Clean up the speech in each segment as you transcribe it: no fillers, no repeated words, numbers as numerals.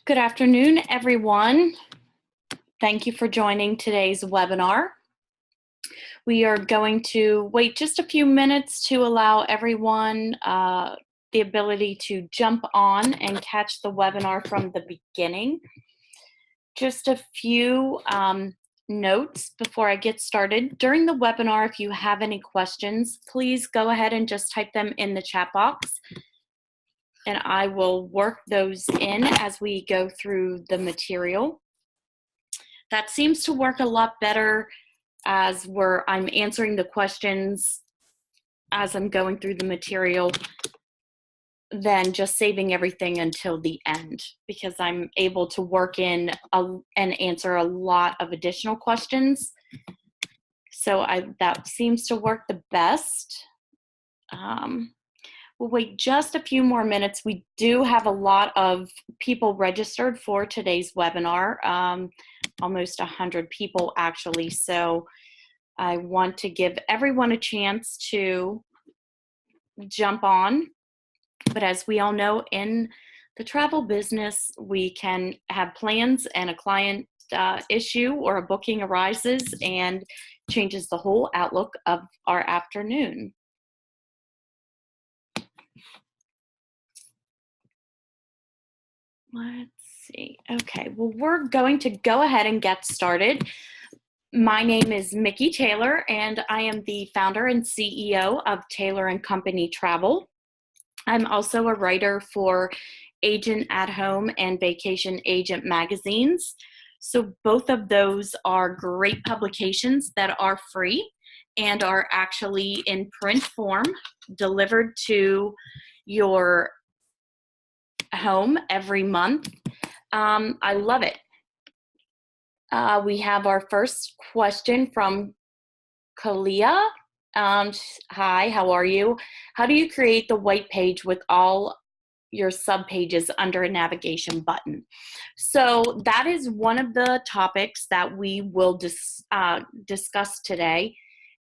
Good afternoon, everyone. Thank you for joining today's webinar. We are going to wait just a few minutes to allow everyone the ability to jump on and catch the webinar from the beginning. Just a few notes before I get started. During the webinar, if you have any questions, please go ahead and just type them in the chat box, and I will work those in as we go through the material. That seems to work a lot better as I'm answering the questions as I'm going through the material than just saving everything until the end, because I'm able to work in and answer a lot of additional questions. So that seems to work the best. We'll wait just a few more minutes. We do have a lot of people registered for today's webinar, almost 100 people actually. So I want to give everyone a chance to jump on. But as we all know, in the travel business, we can have plans and a client issue or a booking arises and changes the whole outlook of our afternoon. Let's see. Okay, well, we're going to go ahead and get started. My name is Mickey Taylor, and I am the founder and CEO of Taylor & Company Travel. I'm also a writer for Agent at Home and Vacation Agent magazines. So both of those are great publications that are free and are actually in print form, delivered to your home every month. I love it. We have our first question from Kalia. Hi, how are you? How do you create the white page with all your subpages under a navigation button? So that is one of the topics that we will discuss today,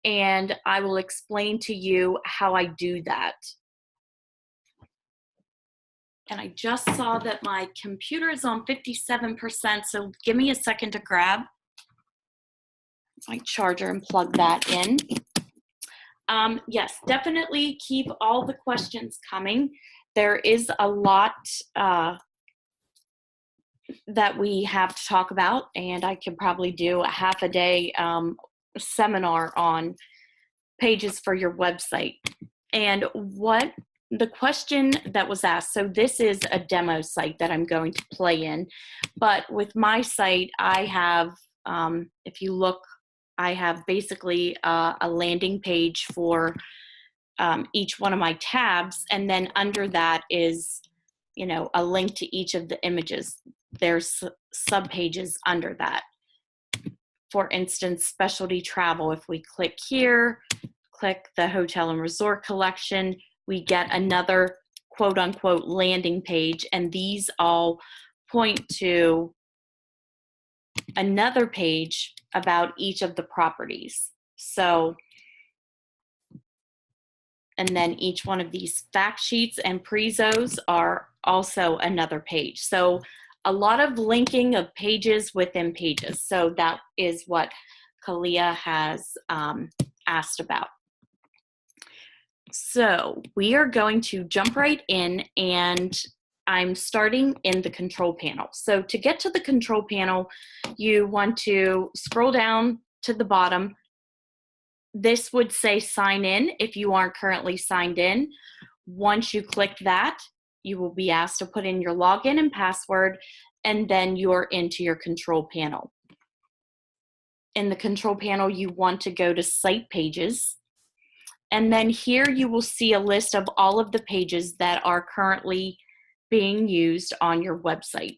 and I will explain to you how I do that. And I just saw that my computer is on 57%, so give me a second to grab my charger and plug that in. Yes, definitely keep all the questions coming. There is a lot that we have to talk about, and I could probably do a half a day seminar on pages for your website. And what the question that was asked, so this is a demo site that I'm going to play in, but with my site, I have, if you look, I have basically a landing page for each one of my tabs, and then under that is, a link to each of the images. There's subpages under that. For instance, specialty travel, if we click here, click the hotel and resort collection, we get another quote unquote landing page, and these all point to another page about each of the properties. So, and then each one of these fact sheets and prezos are also another page. So a lot of linking of pages within pages. So that is what Kalia has asked about. So we are going to jump right in, and I'm starting in the control panel. So to get to the control panel, you want to scroll down to the bottom. This would say sign in if you aren't currently signed in. Once you click that, you will be asked to put in your login and password, and then you're into your control panel. In the control panel, you want to go to site pages. And then here you will see a list of all of the pages that are currently being used on your website.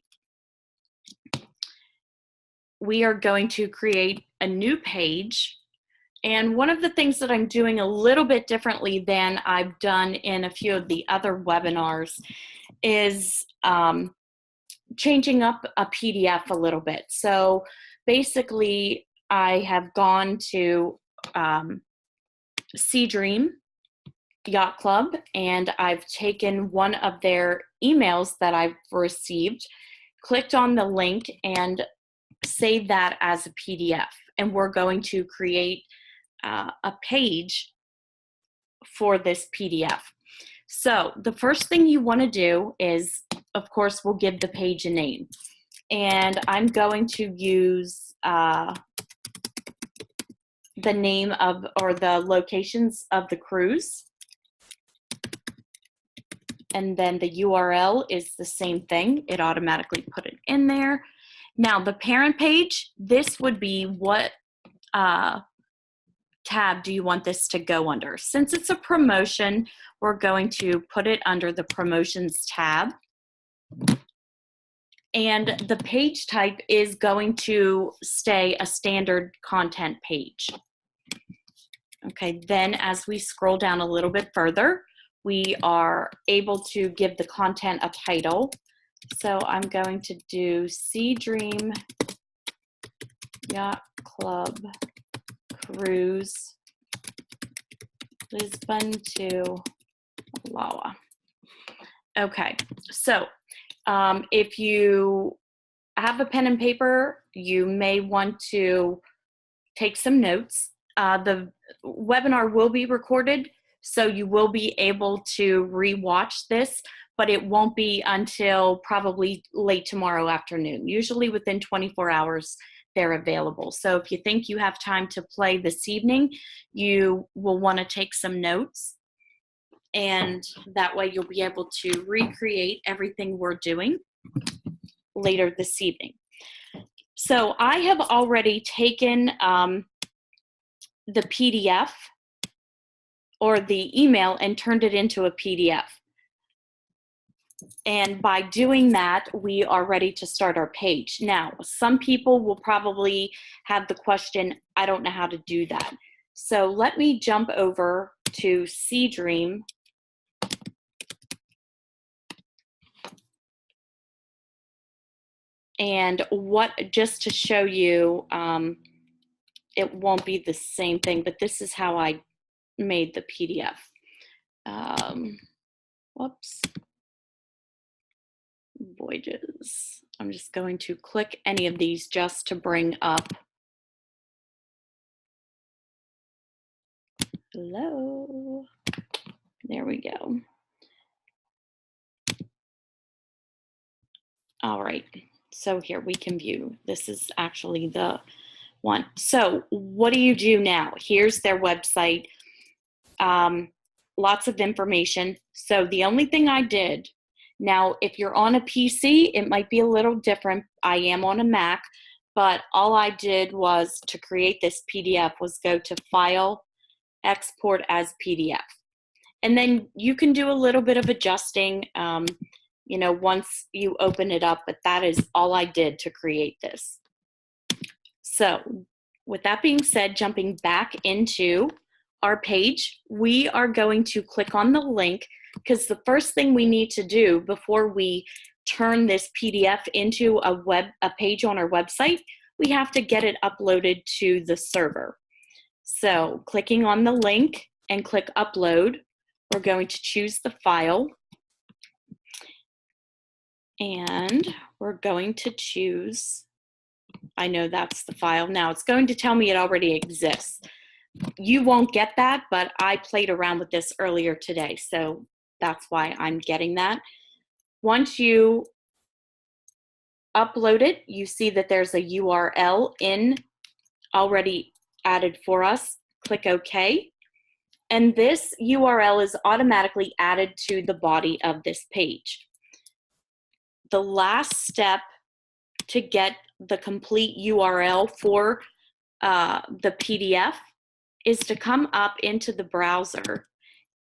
We are going to create a new page. And one of the things that I'm doing a little bit differently than I've done in a few of the other webinars is changing up a PDF a little bit. So basically, I have gone to Sea Dream Yacht Club, and I've taken one of their emails that I've received, clicked on the link and save that as a PDF. And we're going to create a page for this PDF. So the first thing you want to do is, of course, we'll give the page a name. And I'm going to use the name of, or the locations of the cruise. And then the URL is the same thing. It automatically put it in there. Now the parent page, this would be what tab do you want this to go under? Since it's a promotion, we're going to put it under the promotions tab. And the page type is going to stay a standard content page. Okay, then as we scroll down a little bit further, we are able to give the content a title. So I'm going to do Sea Dream Yacht Club Cruise Lisbon to Lawa. Okay, so if you have a pen and paper, you may want to take some notes. The webinar will be recorded, so you will be able to re-watch this, but it won't be until probably late tomorrow afternoon. Usually within 24 hours, they're available. So if you think you have time to play this evening, you will want to take some notes, and that way you'll be able to recreate everything we're doing later this evening. So I have already taken the PDF or the email and turned it into a PDF. And by doing that, we are ready to start our page. Now, some people will probably have the question, I don't know how to do that. So let me jump over to Sea Dream. And just to show you, it won't be the same thing, but this is how I made the PDF. Whoops. Voyages. I'm just going to click any of these just to bring up. Hello. There we go. All right. So here we can view. This is actually the one. So what do you do now? Here's their website. Lots of information. So the only thing I did, now if you're on a PC, it might be a little different. I am on a Mac, but all I did was to create this PDF was go to File, Export as PDF. And then you can do a little bit of adjusting, you know, once you open it up, but that is all I did to create this. So with that being said, jumping back into our page, we are going to click on the link, because the first thing we need to do before we turn this PDF into a page on our website, we have to get it uploaded to the server. So clicking on the link and click upload, we're going to choose the file, and we're going to choose, I know that's the file. Now it's going to tell me it already exists. You won't get that, but I played around with this earlier today, so that's why I'm getting that. Once you upload it, you see that there's a URL in already added for us. Click OK. And this URL is automatically added to the body of this page. The last step to get the complete URL for the PDF is to come up into the browser,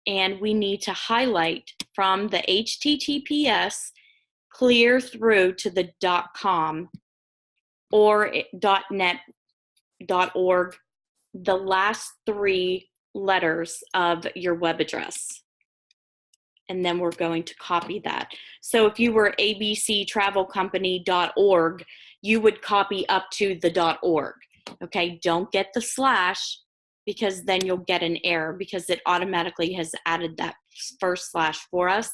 and we need to highlight from the HTTPS clear through to the .com or .net, .org, the last 3 letters of your web address. And then we're going to copy that. So if you were abctravelcompany.org, you would copy up to the .org. Okay, don't get the slash, because then you'll get an error, because it automatically has added that first slash for us.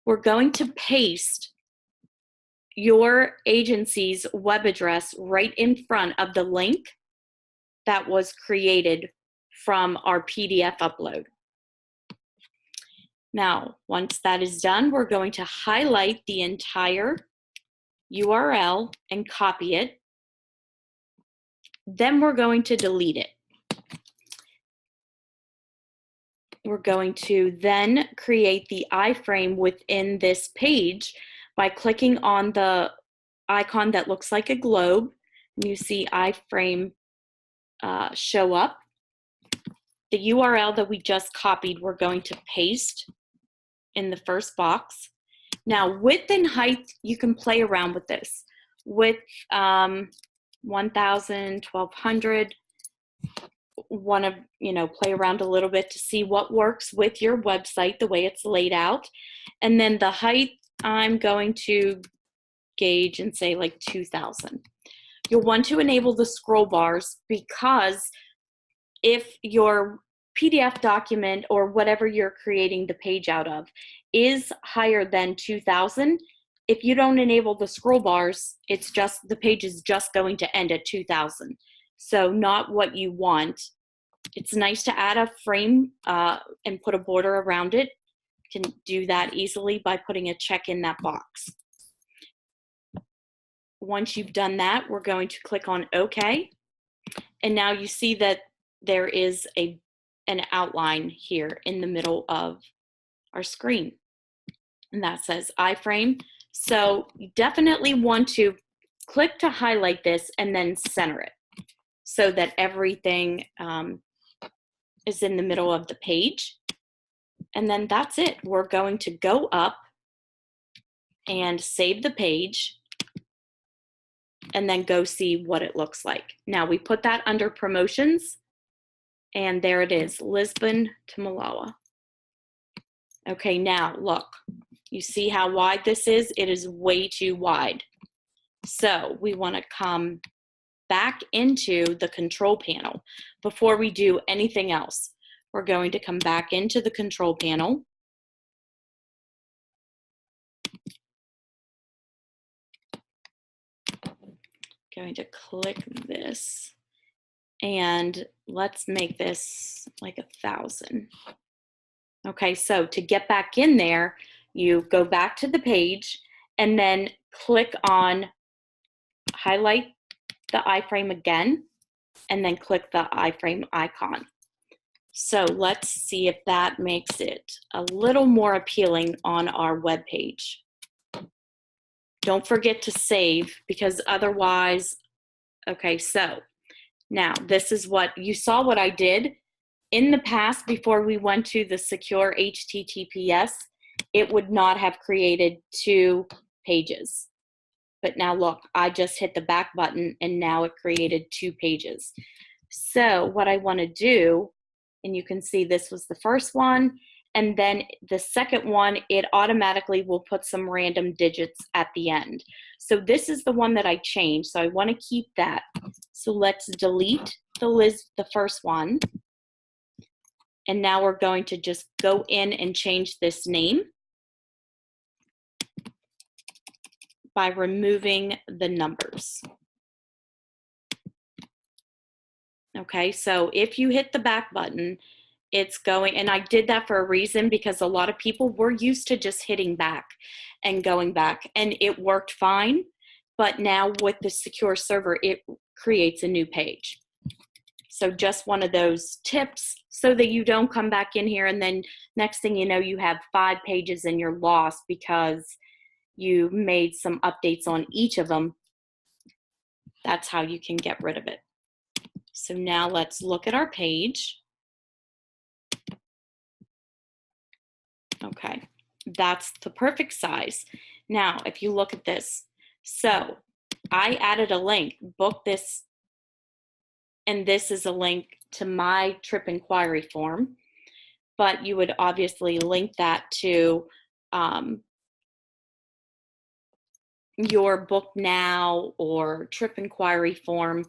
We're going to paste your agency's web address right in front of the link that was created from our PDF upload. Now, once that is done, we're going to highlight the entire URL and copy it. Then we're going to delete it. We're going to then create the iframe within this page by clicking on the icon that looks like a globe. And you see iframe show up. The URL that we just copied, we're going to paste in the first box. Now, width and height, you can play around with this. Width, 1,000, 1,200. Want to, play around a little bit to see what works with your website, the way it's laid out. And then the height, I'm going to gauge and say like 2,000. You'll want to enable the scroll bars because if your PDF document or whatever you're creating the page out of is higher than 2,000, if you don't enable the scroll bars, it's just, the page is just going to end at 2,000. So not what you want. It's nice to add a frame and put a border around it. You can do that easily by putting a check in that box. Once you've done that, we're going to click on OK. And now you see that there is an outline here in the middle of our screen. And that says iframe. So you definitely want to click to highlight this and then center it so that everything is in the middle of the page. And then that's it. We're going to go up and save the page and then go see what it looks like. Now we put that under promotions and there it is, Lisbon to Malawi. Okay, now look, you see how wide this is? It is way too wide. So we want to come back into the control panel before we do anything else. We're going to come back into the control panel. Going to click this and let's make this like 1,000. Okay, so to get back in there, you go back to the page and then click on highlight the iframe again and then click the iframe icon. So let's see if that makes it a little more appealing on our web page. Don't forget to save because otherwise, okay, so now this is what, you saw what I did. In the past, before we went to the secure HTTPS, it would not have created 2 pages. But now look, I just hit the back button and now it created 2 pages. So what I want to do, and you can see this was the first one, and then the second one, it automatically will put some random digits at the end. So this is the one that I changed, so I want to keep that. So let's delete the first one. And now we're going to just go in and change this name by removing the numbers. Okay, so if you hit the back button, it's going, and I did that for a reason because a lot of people were used to just hitting back and going back, and it worked fine. But now with the secure server, it creates a new page. So just one of those tips so that you don't come back in here and then next thing you know, you have 5 pages and you're lost because you made some updates on each of them. That's how you can get rid of it. So now let's look at our page. Okay, that's the perfect size. Now, if you look at this, so I added a link, book this, and this is a link to my trip inquiry form, but you would obviously link that to your book now or trip inquiry form,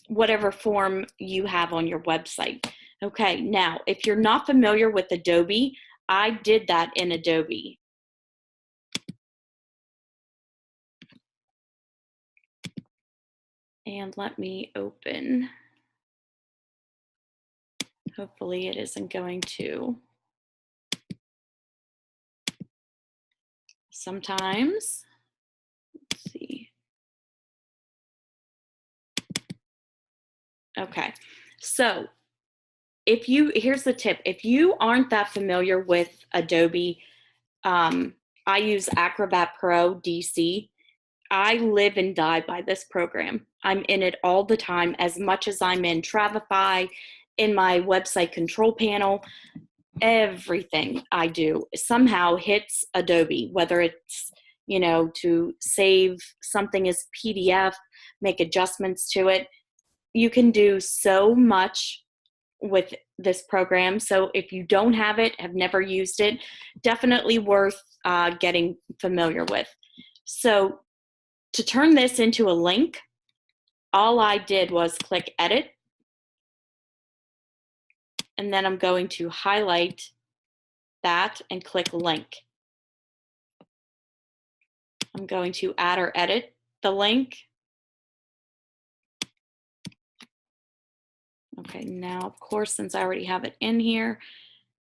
whatever form you have on your website. Okay, now if you're not familiar with Adobe, I did that in Adobe. And let me open. Hopefully it isn't going to. Sometimes, let's see. Okay, so here's the tip. If you aren't that familiar with Adobe, I use Acrobat Pro DC. I live and die by this program. I'm in it all the time, as much as I'm in Travefy, in my website control panel. Everything I do somehow hits Adobe, whether it's, to save something as PDF, make adjustments to it. You can do so much with this program. So if you don't have it, have never used it, definitely worth getting familiar with. So to turn this into a link, all I did was click edit, and then I'm going to highlight that and click link. I'm going to add or edit the link. Okay, now of course, since I already have it in here,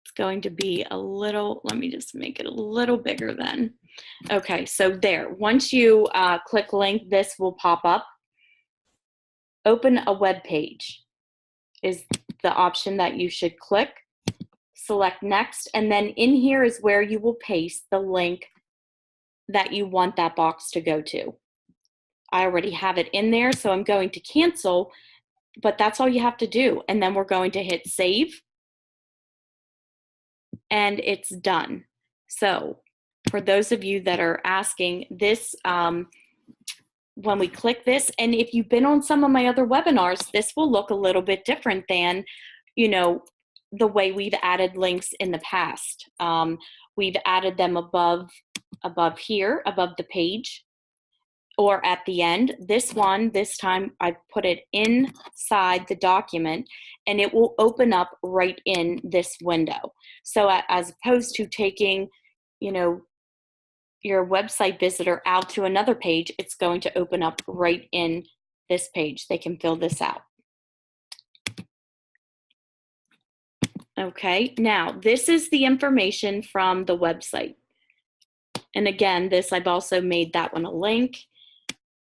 it's going to be a little, let me just make it a little bigger then. Okay, so there, once you click link, this will pop up. Open a web page is the option that you should click. Select next, and then in here is where you will paste the link that you want that box to go to. I already have it in there, so I'm going to cancel, but that's all you have to do. And then we're going to hit save, and it's done. So for those of you that are asking this, when we click this, and if you've been on some of my other webinars, this will look a little bit different than, the way we've added links in the past. We've added them above here, above the page, or at the end. This time I put it inside the document, and it will open up right in this window. So as opposed to taking, your website visitor out to another page, it's going to open up right in this page. They can fill this out. Okay, now this is the information from the website. And again, I've also made that one a link.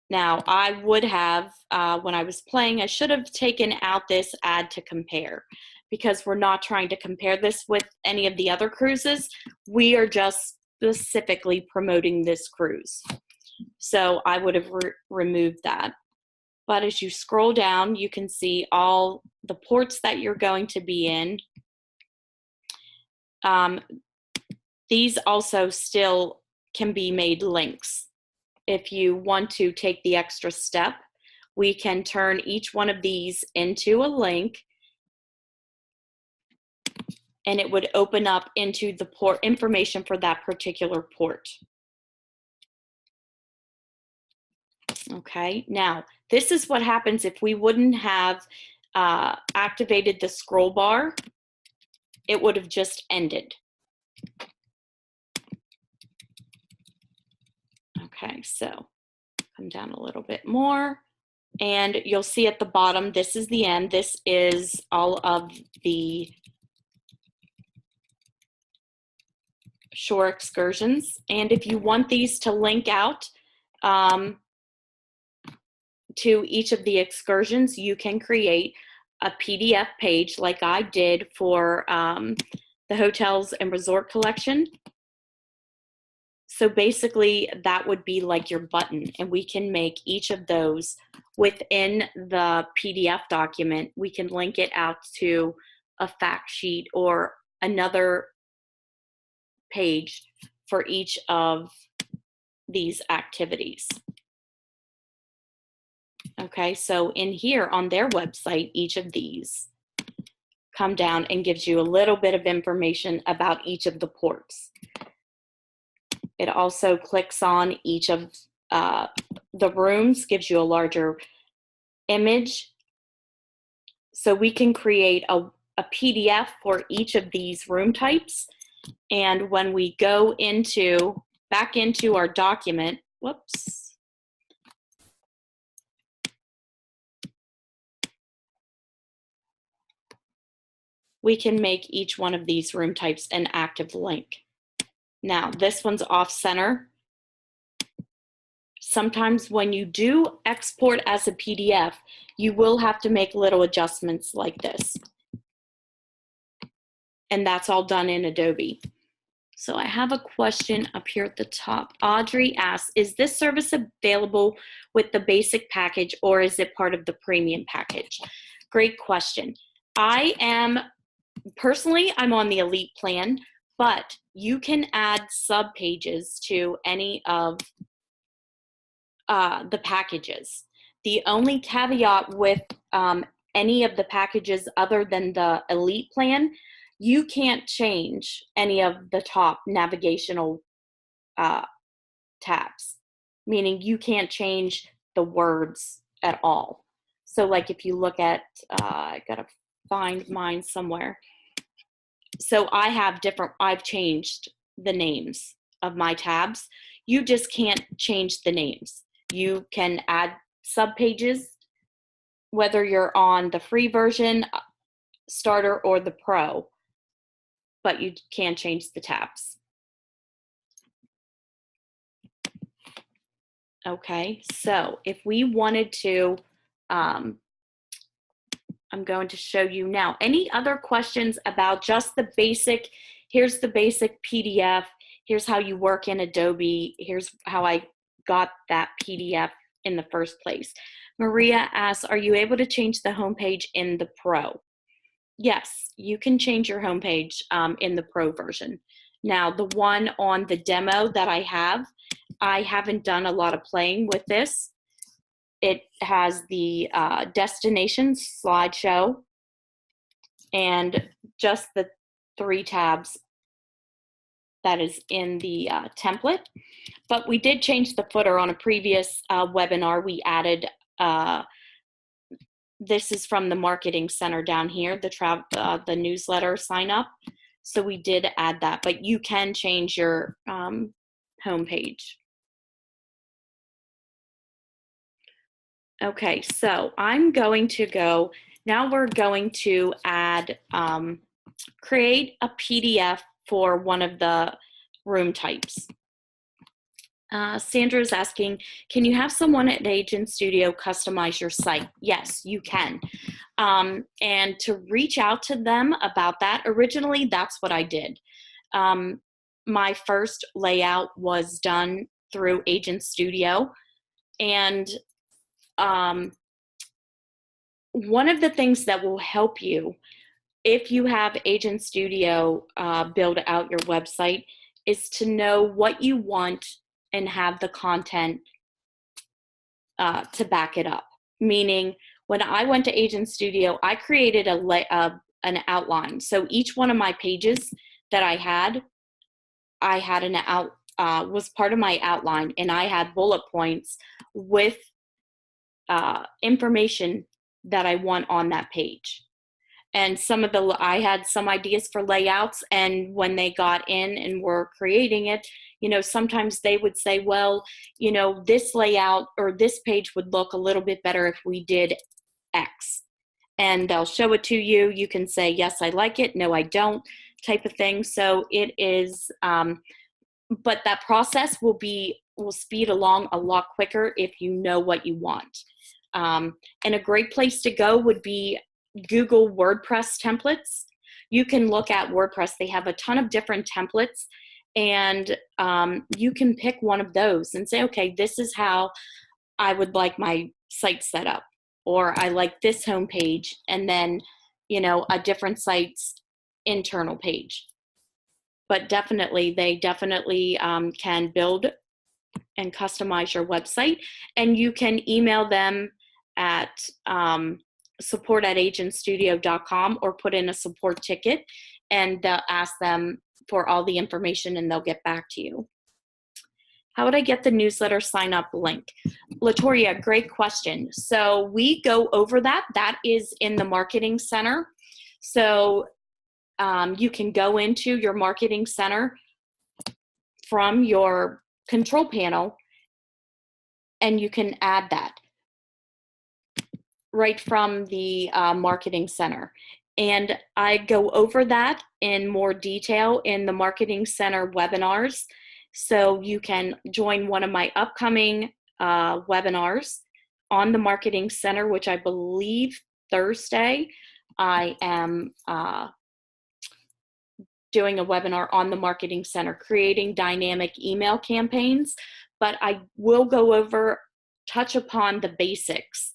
Now I would have, when I was playing, I should have taken out this add to compare, because we're not trying to compare this with any of the other cruises. We are just specifically promoting this cruise. So I would have removed that. But as you scroll down, you can see all the ports that you're going to be in. These also still can be made links. If you want to take the extra step, we can turn each one of these into a link, and it would open up into the port information for that particular port. Okay, now this is what happens if we wouldn't have activated the scroll bar. It would have just ended. Okay, so come down a little bit more, and you'll see at the bottom, this is the end. This is all of the shore excursions. And if you want these to link out to each of the excursions, you can create a PDF page like I did for the hotels and resort collection. So basically that would be like your button, and we can make each of those within the PDF document. We can link it out to a fact sheet or another page for each of these activities. Okay, so in here on their website, each of these come down and gives you a little bit of information about each of the ports. It also clicks on each of the rooms, gives you a larger image. So we can create a PDF for each of these room types. And when we go back into our document, whoops, we can make each one of these room types an active link. Now, this one's off center. Sometimes when you do export as a PDF, you will have to make little adjustments like this. And that's all done in Adobe. So I have a question up here at the top. Audrey asks, is this service available with the basic package or is it part of the premium package? Great question. Personally, I'm on the Elite plan, but you can add sub-pages to any of the packages. The only caveat with any of the packages other than the Elite plan, you can't change any of the top navigational tabs, meaning you can't change the words at all. So like if you look at, I gotta find mine somewhere. So I've changed the names of my tabs. You just can't change the names. You can add subpages, whether you're on the free version, starter, or the pro, but you can change the tabs. Okay, so if we wanted to, I'm going to show you now. Any other questions about just the basic, here's the basic PDF, here's how you work in Adobe, here's how I got that PDF in the first place. Maria asks, are you able to change the homepage in the Pro? Yes, you can change your homepage in the Pro version. Now, the one on the demo that I haven't done a lot of playing with this. It has the destinations slideshow and just the 3 tabs that is in the template. But we did change the footer on a previous webinar. We added, this is from the Marketing Center down here, the newsletter sign up. So we did add that, but you can change your homepage. Okay, so I'm going to go, now we're going to add, create a PDF for one of the room types. Sandra is asking, can you have someone at Agent Studio customize your site? Yes, you can. And to reach out to them about that, originally that's what I did. My first layout was done through Agent Studio, and one of the things that will help you if you have Agent Studio build out your website is to know what you want and have the content to back it up. Meaning, when I went to Agent Studio, I created an outline. So each one of my pages that I had was part of my outline, and I had bullet points with information that I want on that page. And I had some ideas for layouts, and when they got in and were creating it, sometimes they would say, well, this layout or this page would look a little bit better if we did X. And they'll show it to you. You can say, yes, I like it. No, I don't, type of thing. So it is, but that process will speed along a lot quicker if you know what you want. And a great place to go would be Google WordPress templates. You can look at WordPress. They have a ton of different templates, and you can pick one of those and say, okay, this is how I would like my site set up, or I like this homepage, and then a different site's internal page. But they definitely can build and customize your website, and you can email them at support@agentstudio.com or put in a support ticket, and they'll ask them for all the information and they'll get back to you. How would I get the newsletter sign up link? Latoria, great question. So we go over that. That is in the Marketing Center. So you can go into your Marketing Center from your control panel and you can add that right from the Marketing Center. And I go over that in more detail in the Marketing Center webinars. So you can join one of my upcoming webinars on the Marketing Center, which I believe Thursday. I am doing a webinar on the Marketing Center, creating dynamic email campaigns. But I will go over, touch upon the basics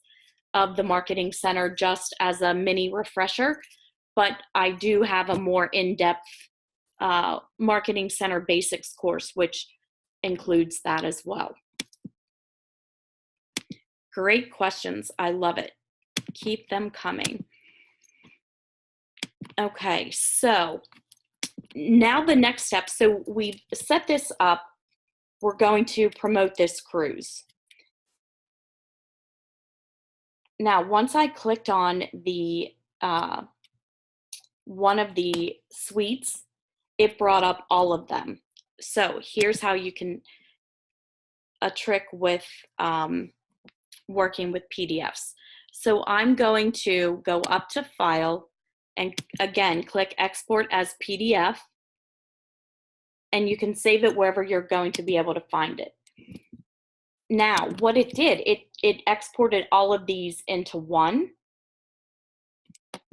of the Marketing Center just as a mini refresher. But I do have a more in-depth Marketing Center basics course, which includes that as well. Great questions. I love it. Keep them coming. Okay, so now the next step. So we've set this up. We're going to promote this cruise. Now, once I clicked on the one of the suites, it brought up all of them. So here's how you can, a trick with working with PDFs. So I'm going to go up to File and again, click Export as PDF, and you can save it wherever you're going to be able to find it. Now, what it did, it exported all of these into one.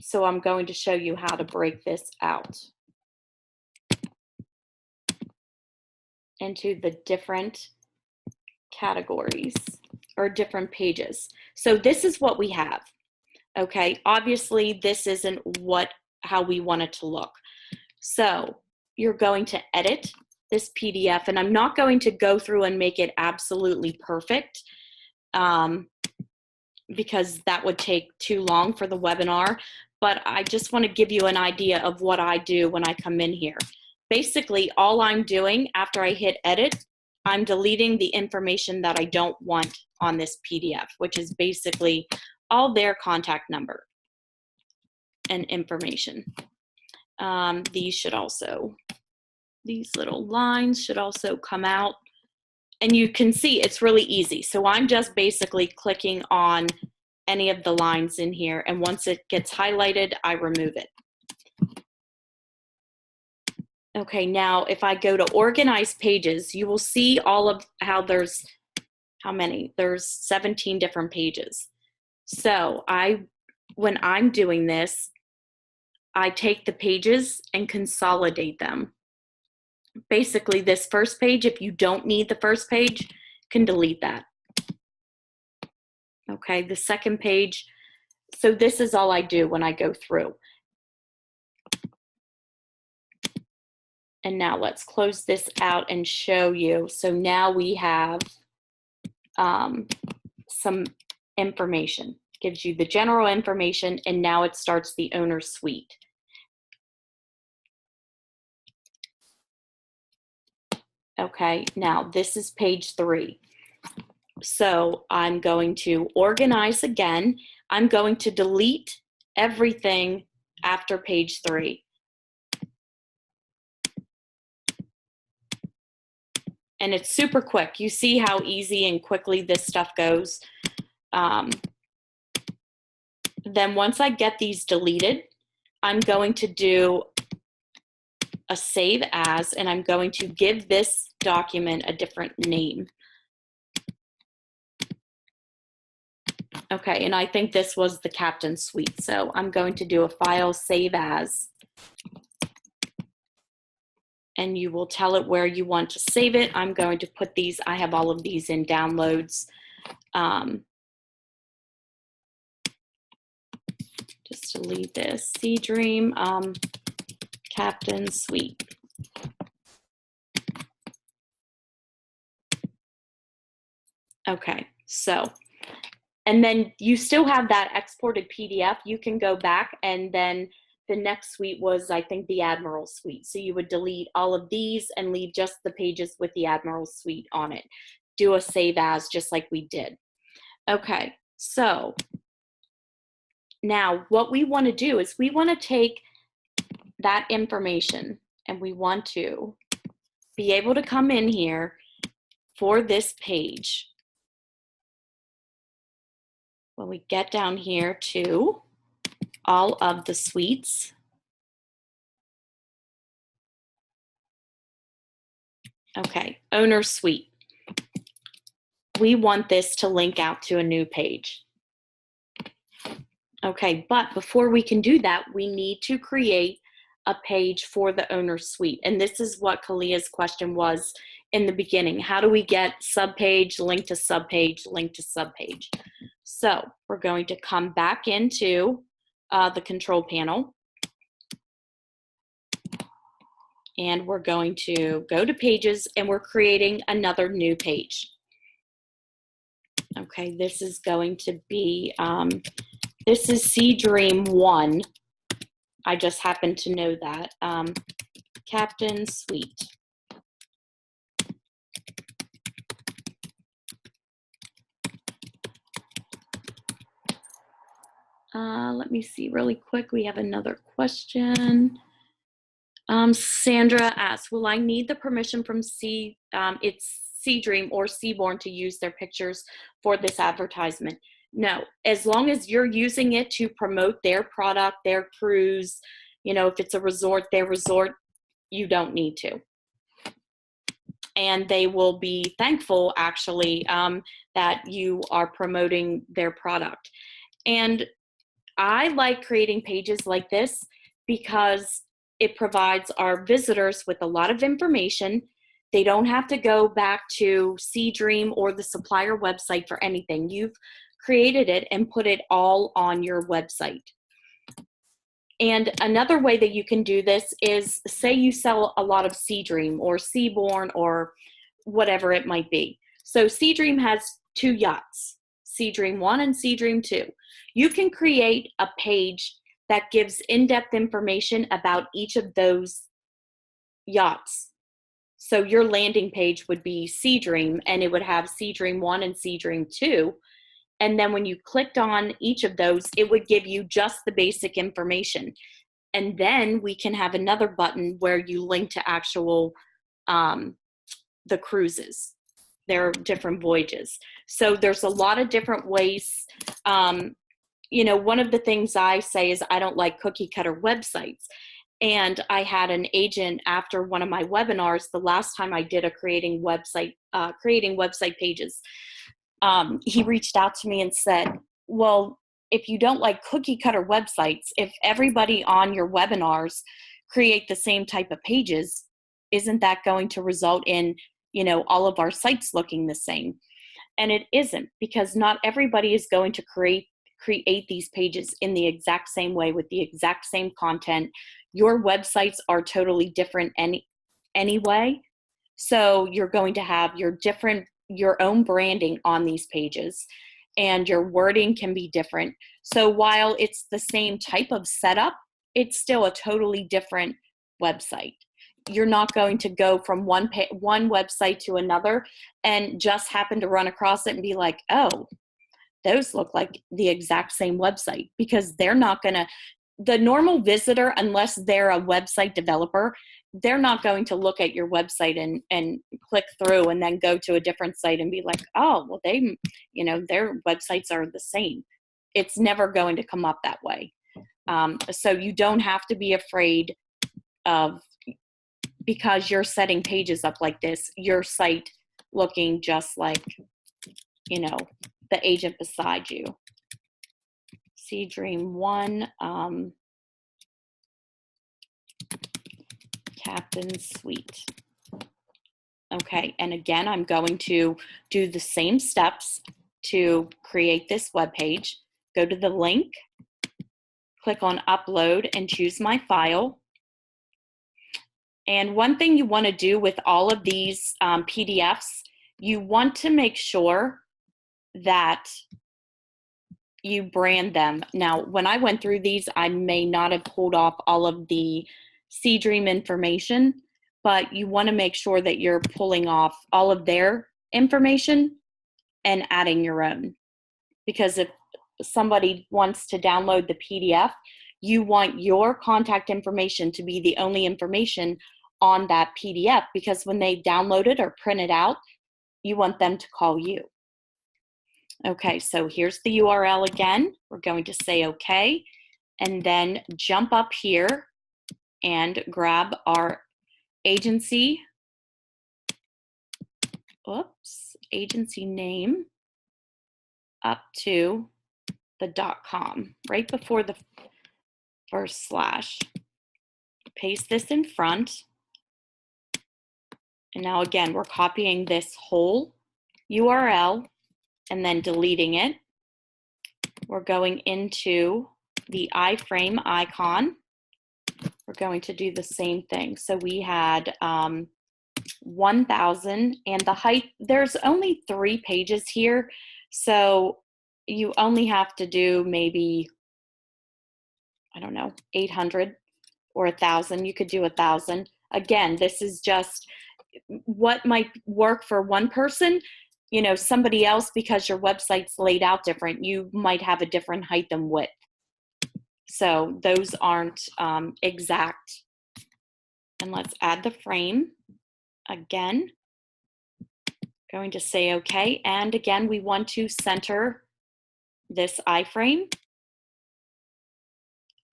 So I'm going to show you how to break this out into the different categories or different pages. So this is what we have. Okay, obviously this isn't how we want it to look. So you're going to edit this PDF, and I'm not going to go through and make it absolutely perfect because that would take too long for the webinar, but I just want to give you an idea of what I do when I come in here. Basically, all I'm doing after I hit edit, I'm deleting the information that I don't want on this PDF, which is basically all their contact number and information. These little lines should also come out. And you can see it's really easy. So I'm just basically clicking on any of the lines in here, and once it gets highlighted, I remove it. Okay, now if I go to organize pages, you will see all of how there's, how many? There's 17 different pages. So when I'm doing this, I take the pages and consolidate them. Basically, this first page, if you don't need the first page, can delete that. Okay, the second page. So this is all I do when I go through. And now let's close this out and show you. So now we have some information. Gives you the general information, and now it starts the owner suite. Okay, now this is page 3. So I'm going to organize again. I'm going to delete everything after page 3. And it's super quick. You see how easy and quickly this stuff goes. Then once I get these deleted, I'm going to do a save as, and I'm going to give this document a different name. Okay, and I think this was the Captain Suite. So I'm going to do a file save as, and you will tell it where you want to save it. I'm going to put these, I have all of these in downloads. Just delete this, Sea Dream, Captain Suite. Okay, so, and then you still have that exported PDF. You can go back, and then the next suite was, I think, the Admiral Suite. So you would delete all of these and leave just the pages with the Admiral Suite on it. Do a save as, just like we did. Okay, so now what we want to do is we want to take that information, and we want to be able to come in here for this page. When we get down here to all of the suites. Okay, owner suite. We want this to link out to a new page. Okay, but before we can do that, we need to create a page for the owner suite. And this is what Kalia's question was in the beginning. How do we get subpage, link to subpage, link to subpage? So we're going to come back into the control panel. And we're going to go to pages, and we're creating another new page. Okay, this is going to be, this is Sea Dream 1. I just happen to know that. Captain Suite. Let me see really quick. We have another question. Sandra asks, will I need the permission from it's Sea Dream or Seabourn to use their pictures for this advertisement? No, as long as you're using it to promote their product, their cruise, you know, if it's a resort, their resort, you don't need to. And they will be thankful, actually, that you are promoting their product. And I like creating pages like this because it provides our visitors with a lot of information. They don't have to go back to Sea Dream or the supplier website for anything. You've created it and put it all on your website. And another way that you can do this is, say you sell a lot of Sea Dream or Seabourn or whatever it might be. So Sea Dream has 2 yachts, Sea Dream 1 and Sea Dream 2. You can create a page that gives in-depth information about each of those yachts. So your landing page would be Sea Dream, and it would have Sea Dream 1 and Sea Dream 2. And then when you clicked on each of those, it would give you just the basic information. And then we can have another button where you link to actual, the cruises, their different voyages. So there's a lot of different ways. You know, one of the things I say is I don't like cookie cutter websites. And I had an agent after one of my webinars, the last time I did a creating website pages, he reached out to me and said, well, if you don't like cookie cutter websites, if everybody on your webinars create the same type of pages, isn't that going to result in, you know, all of our sites looking the same? And it isn't, because not everybody is going to create these pages in the exact same way with the exact same content. Your websites are totally different anyway. So you're going to have your own branding on these pages, and your wording can be different. So while it's the same type of setup, it's still a totally different website. You're not going to go from one website to another and just happen to run across it and be like, oh, those look like the exact same website, because they're not going to, the normal visitor, unless they're a website developer, they're not going to look at your website and click through and then go to a different site and be like, oh, well, they, you know, their websites are the same. It's never going to come up that way. So you don't have to be afraid of, because you're setting pages up like this, your site looking just like, you know, the agent beside you. Sea Dream 1, Captain Suite. Okay, and again, I'm going to do the same steps to create this web page. Go to the link, click on upload, and choose my file. And one thing you want to do with all of these PDFs, you want to make sure that you brand them. Now, when I went through these, I may not have pulled off all of the Sea Dream information, but you want to make sure that you're pulling off all of their information and adding your own. Because if somebody wants to download the PDF, you want your contact information to be the only information on that PDF, because when they download it or print it out, you want them to call you. Okay, so here's the URL again. We're going to say okay, and then jump up here and grab our agency name up to the .com right before the first slash. Paste this in front. And now again, we're copying this whole URL and then deleting it. We're going into the iframe icon. We're going to do the same thing. So we had 1,000 and the height, there's only 3 pages here. So you only have to do maybe, I don't know, 800 or 1,000. You could do 1,000. Again, this is just what might work for one person. You know, somebody else, because your website's laid out different, you might have a different height and width. So those aren't exact. And let's add the frame again. Going to say okay. And again, we want to center this iframe.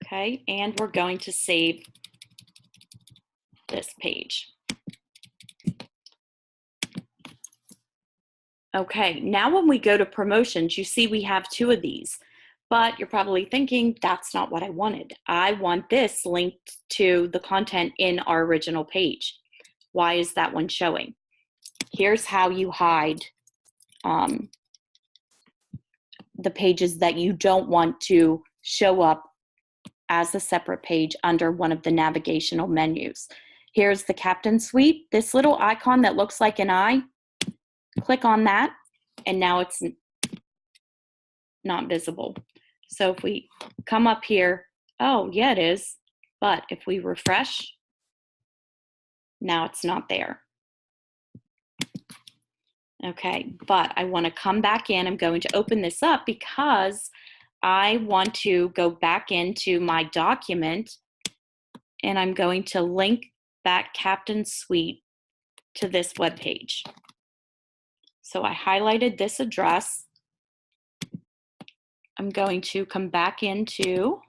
Okay, and we're going to save this page. Okay, now when we go to promotions, you see we have 2 of these, but you're probably thinking that's not what I wanted. I want this linked to the content in our original page. Why is that one showing? Here's how you hide the pages that you don't want to show up as a separate page under one of the navigational menus. Here's the Captain Suite. This little icon that looks like an eye, click on that, and now it's not visible. So if we come up here, oh yeah, it is. But if we refresh, now it's not there. Okay, but I want to come back in. I'm going to open this up because I want to go back into my document and I'm going to link that Captain Suite to this web page. So I highlighted this address. I'm going to come back into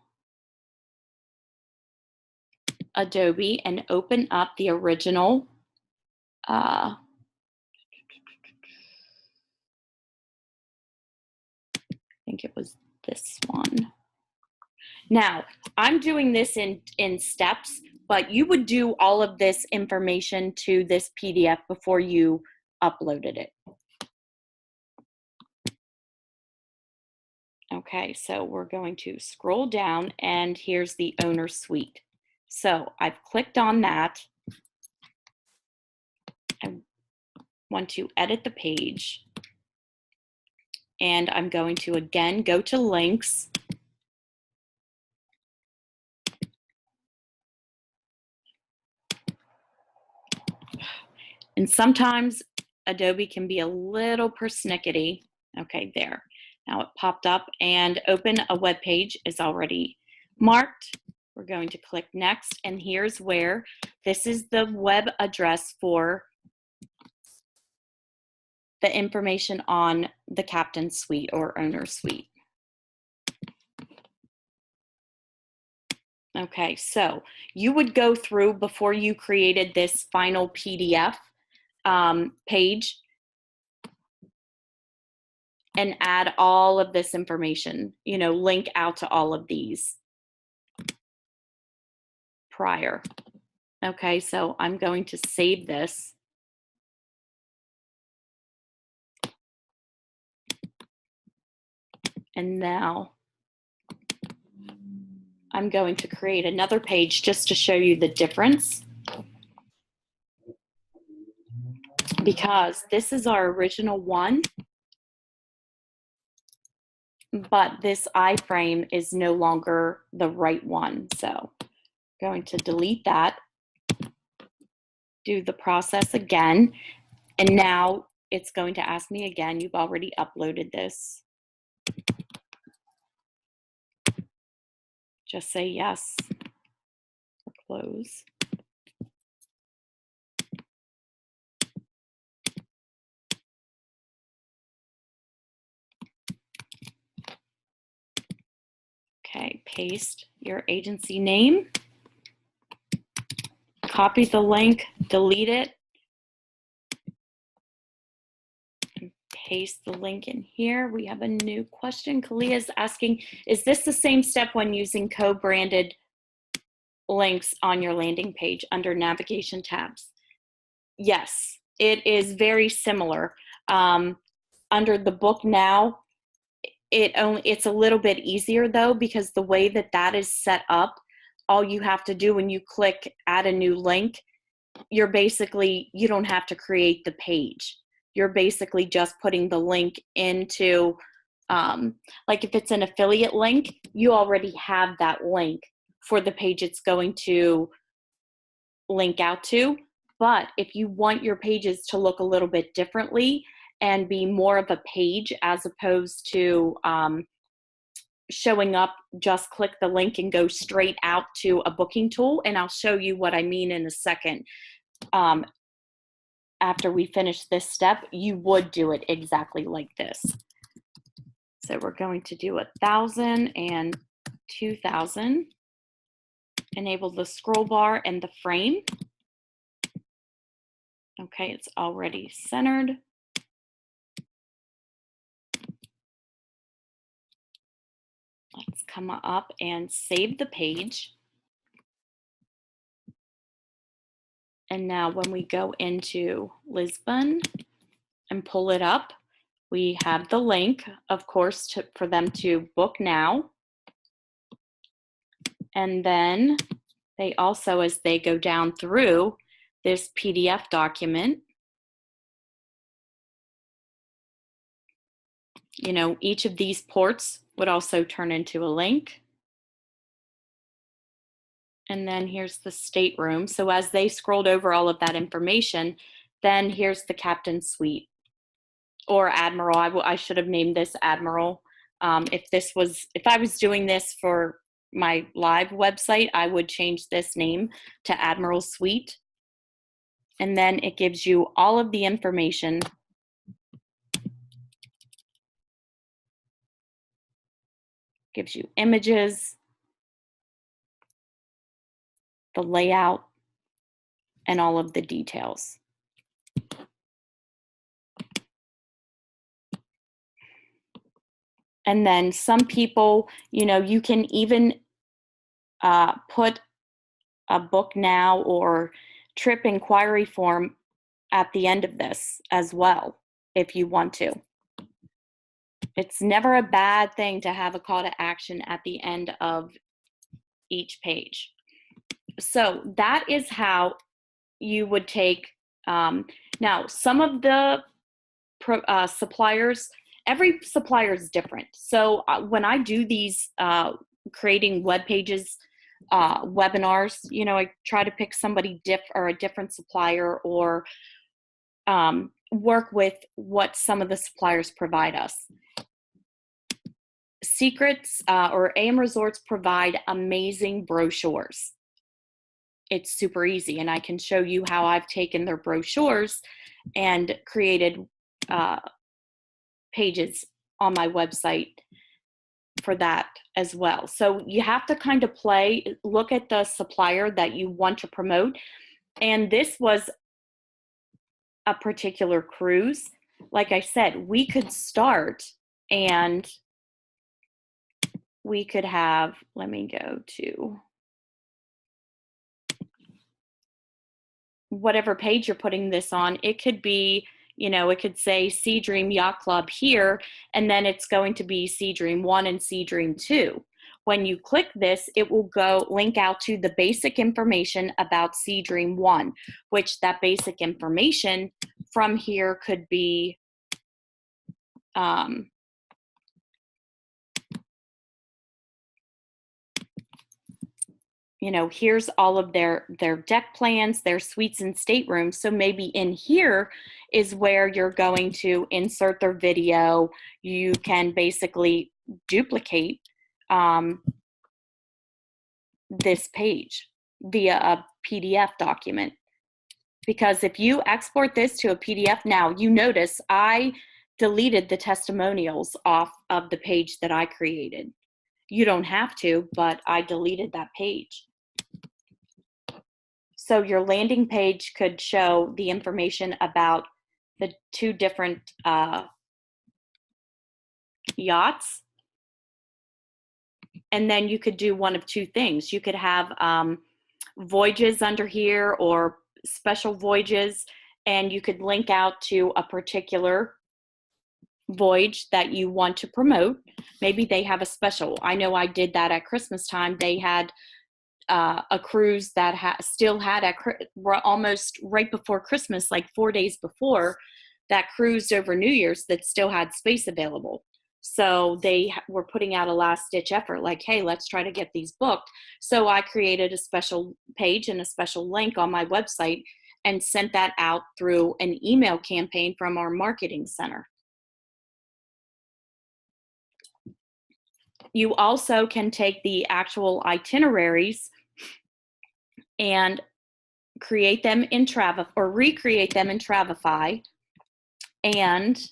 Adobe and open up the original I think it was this one. Now, I'm doing this in steps, but you would do all of this information to this PDF before you uploaded it. Okay, so we're going to scroll down and here's the owner suite. So I've clicked on that. I want to edit the page. And I'm going to again go to links. And sometimes Adobe can be a little persnickety. Okay, there. Now it popped up and open a web page is already marked. We're going to click next, and here's where this is the web address for the information on the Captain Suite or Owner Suite. Okay, so you would go through before you created this final PDF page and add all of this information, you know, link out to all of these prior. Okay, so I'm going to save this. And now I'm going to create another page just to show you the difference. Because this is our original one, but this iframe is no longer the right one. So I'm going to delete that, do the process again, and now it's going to ask me again, you've already uploaded this. Just say yes or close. Okay, Okay, paste your agency name, copy the link, delete it, and paste the link in here. We have a new question. Kalia is asking, is this the same step when using co-branded links on your landing page under navigation tabs? Yes, it is very similar. Under the book now, it's a little bit easier though, because the way that that is set up, all you have to do when you click add a new link, you don't have to create the page. You're basically just putting the link into, like if it's an affiliate link, you already have that link for the page it's going to link out to. But if you want your pages to look a little bit differently and be more of a page as opposed to showing up, just click the link and go straight out to a booking tool. And I'll show you what I mean in a second. After we finish this step, you would do it exactly like this. So we're going to do 1,000 and 2,000. Enable the scroll bar and the frame. Okay, it's already centered. Let's come up and save the page. And now when we go into Lisbon and pull it up, we have the link, of course, for them to book now. And then they also, as they go down through this PDF document, you know, each of these ports would also turn into a link. And then here's the stateroom. So as they scrolled over all of that information, then here's the captain's suite or admiral. I should have named this admiral. If I was doing this for my live website, I would change this name to Admiral Suite. And then it gives you all of the information. Gives you images, the layout, and all of the details. And then some people, you know, you can even put a book now or trip inquiry form at the end of this as well, if you want to. It's never a bad thing to have a call to action at the end of each page. So that is how you would take, now some of the suppliers, every supplier is different. So when I do these creating web pages, webinars, you know, I try to pick somebody a different supplier, or work with what some of the suppliers provide us. Secrets or AM Resorts provide amazing brochures. It's super easy, and I can show you how I've taken their brochures and created pages on my website for that as well. So you have to kind of look at the supplier that you want to promote. And this was a particular cruise. Like I said, we could start and we could have, let me go to whatever page you're putting this on. It could be, you know, it could say Sea Dream Yacht Club here, and then it's going to be Sea Dream 1 and Sea Dream 2. When you click this, it will go link out to the basic information about Sea Dream 1, which that basic information from here could be you know, here's all of their deck plans, their suites and staterooms. So maybe in here is where you're going to insert their video. You can basically duplicate this page via a PDF document. Because if you export this to a PDF now, you notice I deleted the testimonials off of the page that I created. You don't have to, but I deleted that page. So your landing page could show the information about the two different yachts. And then you could do one of two things. You could have voyages under here or special voyages, and you could link out to a particular voyage that you want to promote. Maybe they have a special. I know I did that at Christmas time. They had a cruise that still had almost right before Christmas, like 4 days before, that cruised over New Year's that still had space available. So they were putting out a last-ditch effort, like, hey, let's try to get these booked. So I created a special page and a special link on my website and sent that out through an email campaign from our marketing center. You also can take the actual itineraries and create them in Travefy or recreate them in Travefy, and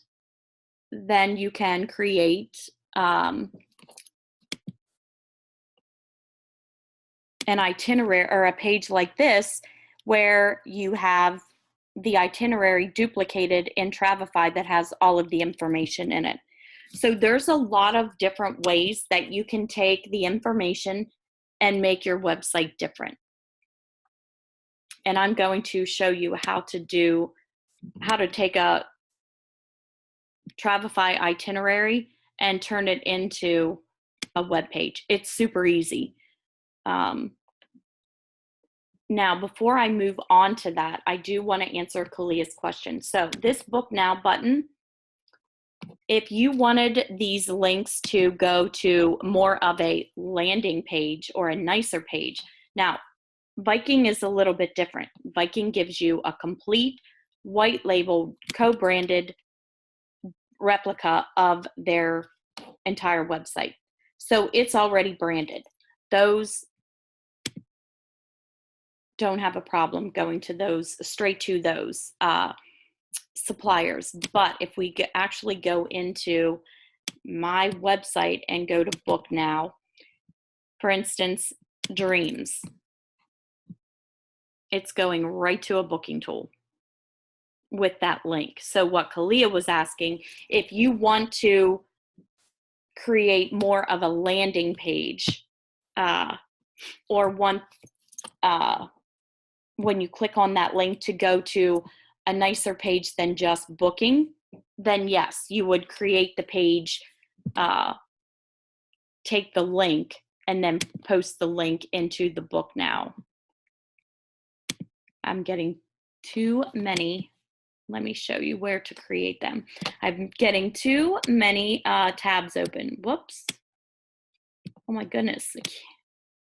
then you can create an itinerary or a page like this where you have the itinerary duplicated in Travefy that has all of the information in it. So there's a lot of different ways that you can take the information and make your website different. And I'm going to show you how to take a Travefy itinerary and turn it into a web page. It's super easy. Now, before I move on to that, I do want to answer Kalia's question. So this Book Now button, if you wanted these links to go to more of a landing page or a nicer page, now Viking is a little bit different. Viking gives you a complete white label, co-branded replica of their entire website. So it's already branded. Those don't have a problem going to those, straight to those suppliers. But if we actually go into my website and go to Book Now, for instance, Dreams, it's going right to a booking tool with that link. So what Kalia was asking, if you want to create more of a landing page or want when you click on that link to go to a nicer page than just booking, then yes, you would create the page, take the link, and then post the link into the Book Now. I'm getting too many. Let me show you where to create them. I'm getting too many tabs open. Whoops. Oh my goodness.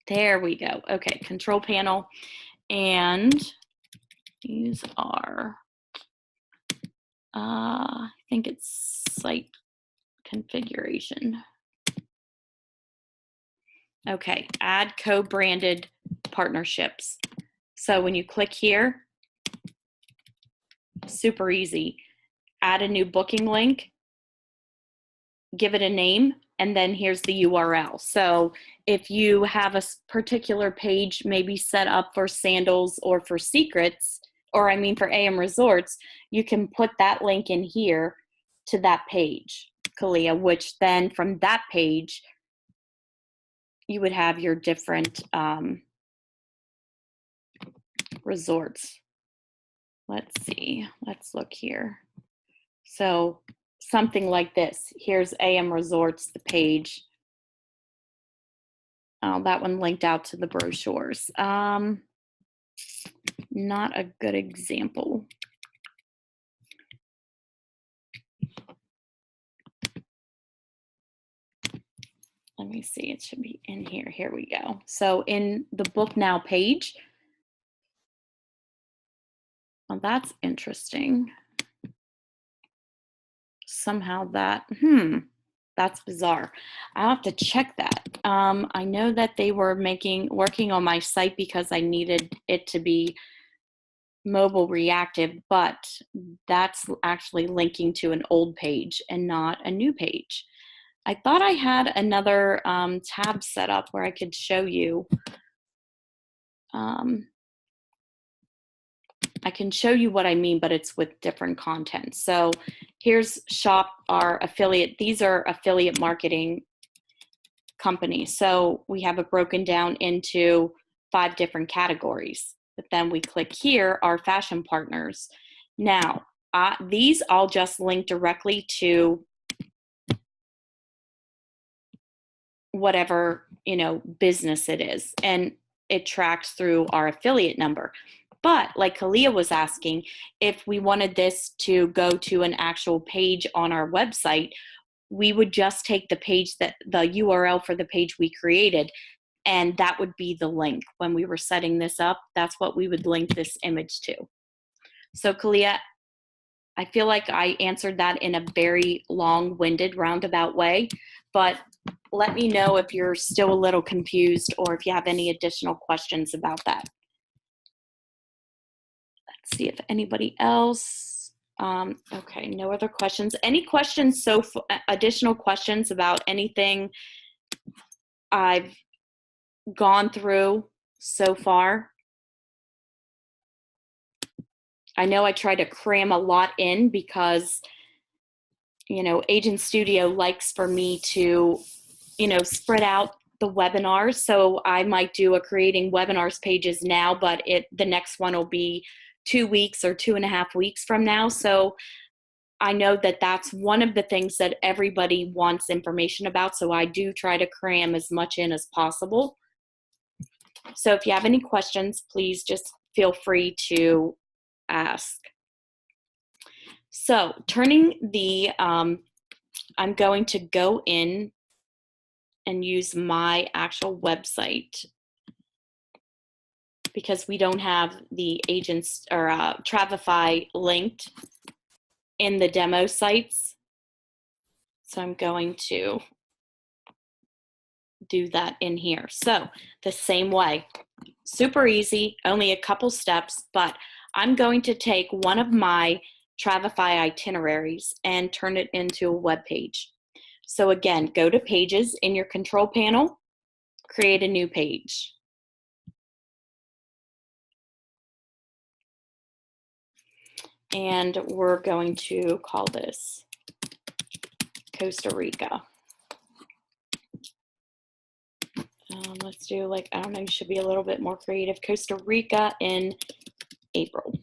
There we go. Okay, control panel. And these are, I think it's site configuration. Okay, add co-branded partnerships. So when you click here, super easy. Add a new booking link, give it a name, and then here's the URL. So if you have a particular page maybe set up for sandals or for secrets, or I mean for AM Resorts, you can put that link in here to that page, Kalia, which then from that page, you would have your different resorts. Let's see, let's look here. So something like this. Here's AM Resorts, the page. Oh, that one linked out to the brochures. Not a good example. Let me see, it should be in here. Here we go. So in the Book Now page, well, that's interesting. Somehow that's bizarre. I'll have to check that. I know that they were working on my site because I needed it to be mobile reactive, but that's actually linking to an old page and not a new page. I thought I had another tab set up where I could show you. I can show you what I mean, but it's with different content. So here's Shop, our affiliate. These are affiliate marketing companies. So we have it broken down into 5 different categories. But then we click here, our fashion partners. Now, these all just link directly to whatever, business it is. And it tracks through our affiliate number. But like Kalia was asking, if we wanted this to go to an actual page on our website, we would just take the page the URL for the page we created, and that would be the link. When we were setting this up, that's what we would link this image to. So Kalia, I feel like I answered that in a very long-winded, roundabout way, but let me know if you're still a little confused or if you have any additional questions about that. Let's see if anybody else. Okay, no other questions. Any questions, additional questions about anything I've gone through so far? I know I try to cram a lot in because, Agent Studio likes for me to, spread out the webinars. So I might do a creating webinars pages now, but the next one will be 2 weeks or 2.5 weeks from now. So I know that that's one of the things that everybody wants information about. So I do try to cram as much in as possible. So if you have any questions, please just feel free to ask. So turning I'm going to go in and use my actual website because we don't have the agents or Travefy linked in the demo sites. So I'm going to do that in here. So the same way, super easy, only a couple steps, but I'm going to take one of my Travefy itineraries and turn it into a web page. So again, go to Pages in your control panel, create a new page. And we're going to call this Costa Rica. Let's do I don't know, you should be a little bit more creative. Costa Rica in April.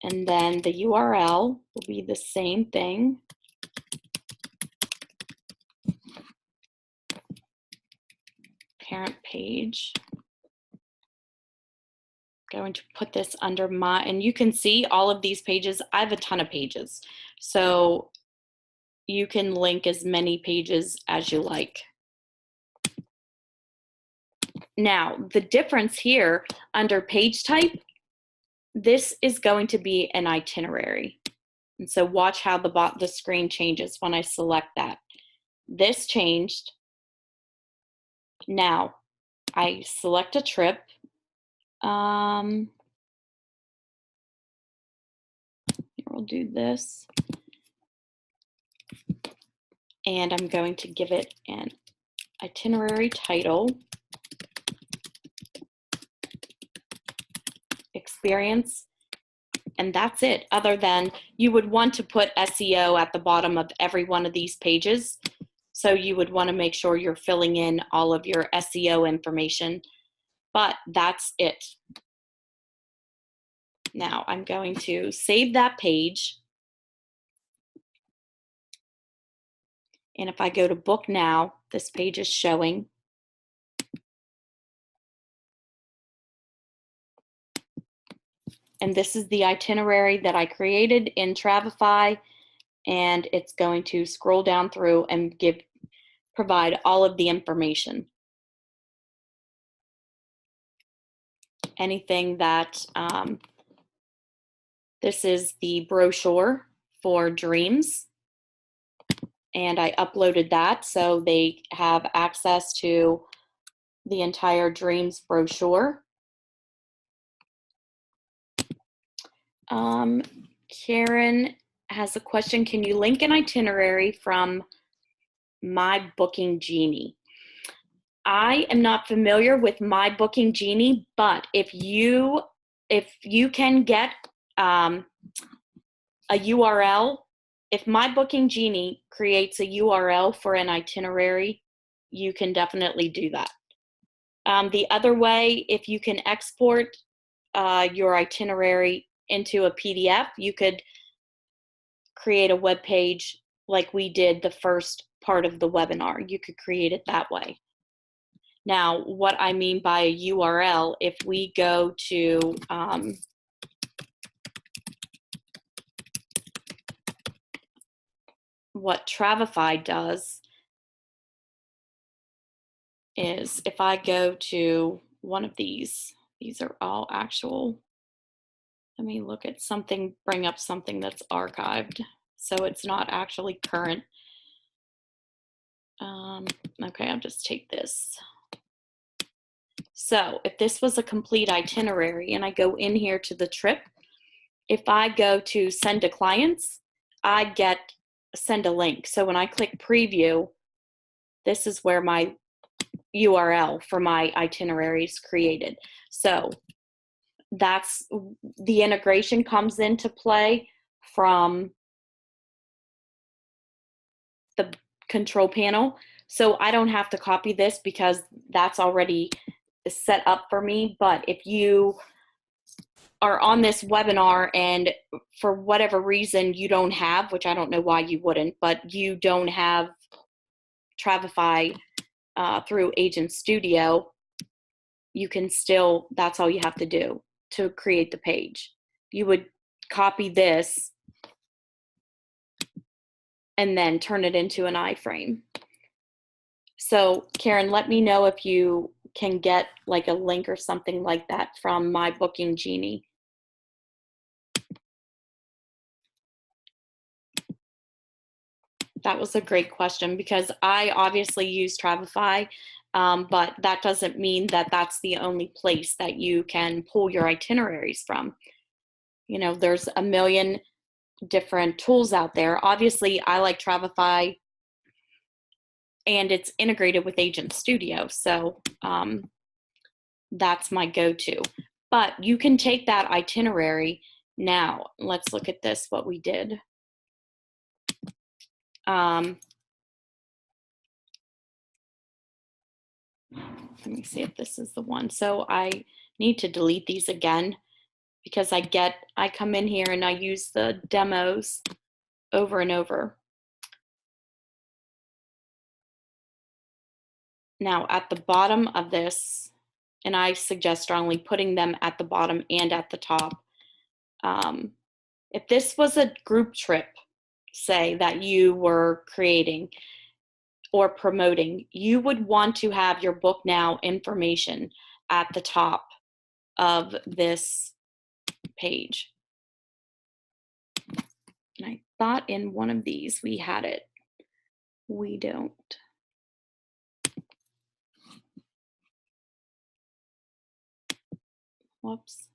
And then the URL will be the same thing. Parent page. Going to put this under and you can see all of these pages. I have a ton of pages. So you can link as many pages as you like. Now, the difference here under page type, this is going to be an itinerary. And so watch how the screen changes when I select that. This changed. Now, I select a trip. Here, we'll do this. And I'm going to give it an itinerary title. Experience. And that's it, other than you would want to put SEO at the bottom of every one of these pages. So you would want to make sure you're filling in all of your SEO information, but that's it. Now I'm going to save that page. And if I go to book now, this page is showing. And this is the itinerary that I created in Travefy, and it's going to scroll down through and provide all of the information. Anything that, this is the brochure for Dreams, and I uploaded that so they have access to the entire Dreams brochure. Karen has a question. Can you link an itinerary from My Booking Genie. I am not familiar with My Booking Genie, but if you can get a URL, if My Booking Genie creates a URL for an itinerary, you can definitely do that. The other way, if you can export your itinerary into a PDF, you could create a web page like we did the first part of the webinar. You could create it that way. Now, what I mean by a URL, if we go to what Travefy does is if I go to one of these are all actual, let me look at something, bring up something that's archived. So it's not actually current. Okay, I'll just take this. So if this was a complete itinerary and I go in here to the trip, if I go to send to clients, I get send a link. So when I click preview, this is where my URL for my itinerary is created. So that's the integration comes into play from the control panel. So I don't have to copy this because that's already set up for me. But if you are on this webinar and for whatever reason you don't have, which I don't know why you wouldn't, but you don't have Travefy through Agent Studio, you can still, that's all you have to do to create the page. You would copy this and then turn it into an iframe. So Karen, let me know if you can get like a link or something like that from My Booking Genie. That was a great question because I obviously use Travefy, but that doesn't mean that that's the only place that you can pull your itineraries from. You know, there's a million different tools out there. Obviously, I like Travefy and it's integrated with Agent Studio. So that's my go-to. But you can take that itinerary. Now, let's look at this, what we did. Let me see if this is the one. So I need to delete these again because I come in here and I use the demos over and over. Now at the bottom of this, and I suggest strongly putting them at the bottom and at the top. If this was a group trip, say, that you were creating or promoting, you would want to have your book now information at the top of this page. And I thought in one of these we had it. We don't. Whoops.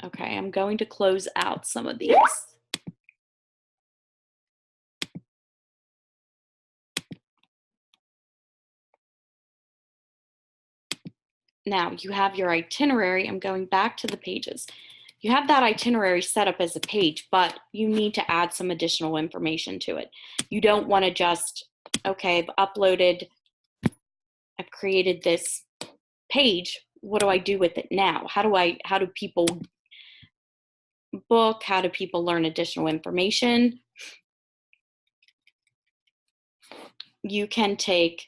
Okay, I'm going to close out some of these. Now you have your itinerary. I'm going back to the pages. You have that itinerary set up as a page, but you need to add some additional information to it. You don't want to just, okay, I've created this page. What do I do with it now? How do people book? How do people learn additional information? You can take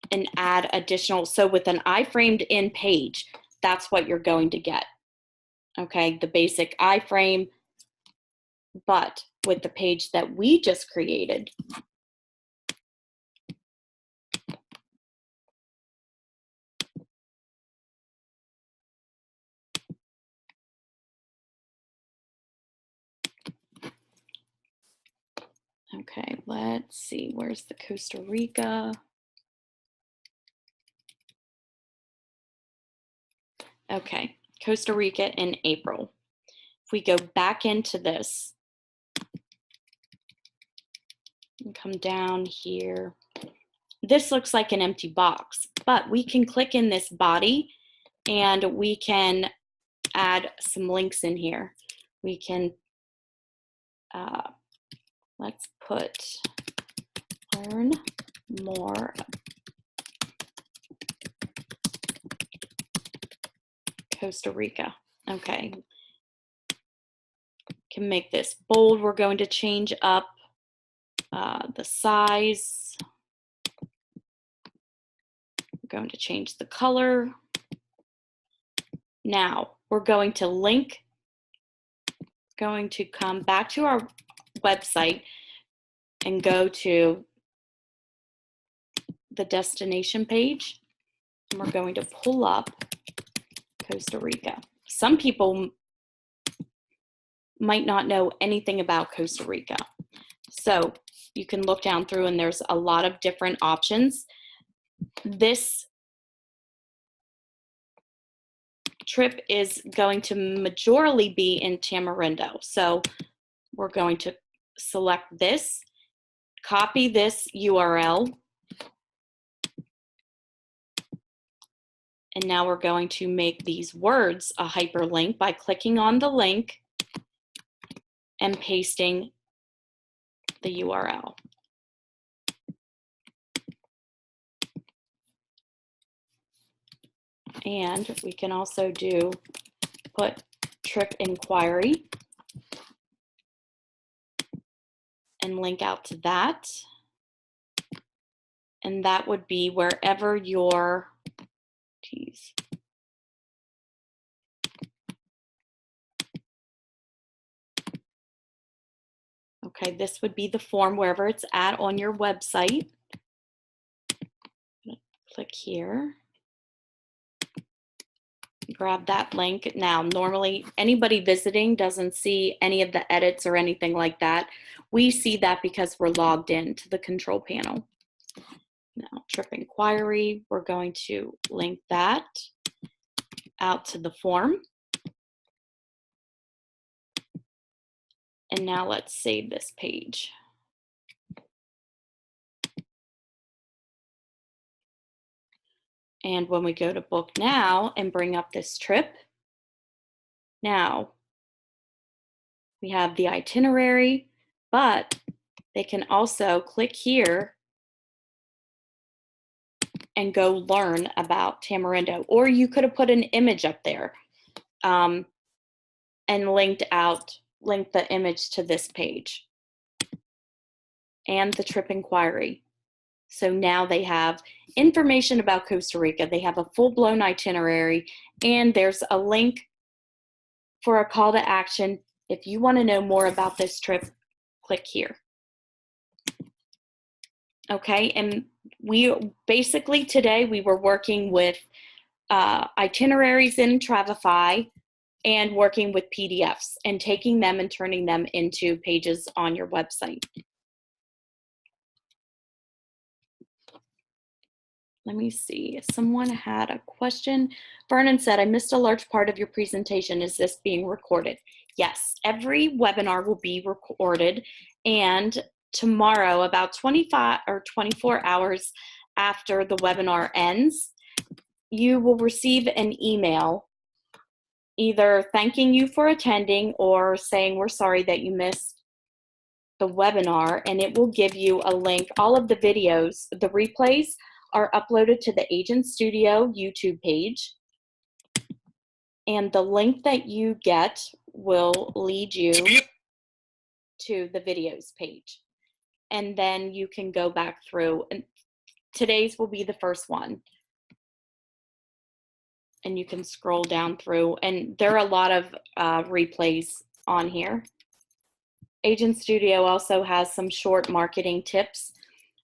and add additional, so with an iframed in page, that's what you're going to get. Okay, the basic iframe, but with the page that we just created, okay, let's see, where's the Costa Rica? Okay, Costa Rica in April. If we go back into this, and come down here. This looks like an empty box, but we can click in this body and we can add some links in here. We can, let's put learn more Costa Rica. Okay. Can make this bold. We're going to change up the size. We're going to change the color. Now we're going to link, going to come back to our website and go to the destination page. And we're going to pull up Costa Rica. Some people might not know anything about Costa Rica. So you can look down through and there's a lot of different options. This trip is going to majorly be in Tamarindo. So we're going to select this, copy this URL, and now we're going to make these words a hyperlink by clicking on the link and pasting the URL. And we can also put trip inquiry and link out to that. And that would be wherever your, okay, this would be the form wherever it's at on your website. Click here. Grab that link. Now, normally anybody visiting doesn't see any of the edits or anything like that. We see that because we're logged in to the control panel. Now, trip inquiry, we're going to link that out to the form. And now let's save this page. And when we go to book now and bring up this trip, now we have the itinerary, but they can also click here and go learn about Tamarindo. Or you could have put an image up there and linked the image to this page and the trip inquiry. So now they have information about Costa Rica. They have a full-blown itinerary, and there's a link for a call to action. If you want to know more about this trip, click here. Okay, and we basically today we were working with itineraries in Travefy and working with PDFs and taking them and turning them into pages on your website. Let me see, someone had a question. Vernon said, I missed a large part of your presentation. Is this being recorded? Yes, every webinar will be recorded, and tomorrow, about 25 or 24 hours after the webinar ends, you will receive an email either thanking you for attending or saying we're sorry that you missed the webinar, and it will give you a link. All of the videos, the replays, are uploaded to the Agent Studio YouTube page, and the link that you get will lead you to the videos page, and then you can go back through, and today's will be the first one, and you can scroll down through, and there are a lot of replays on here. Agent Studio also has some short marketing tips,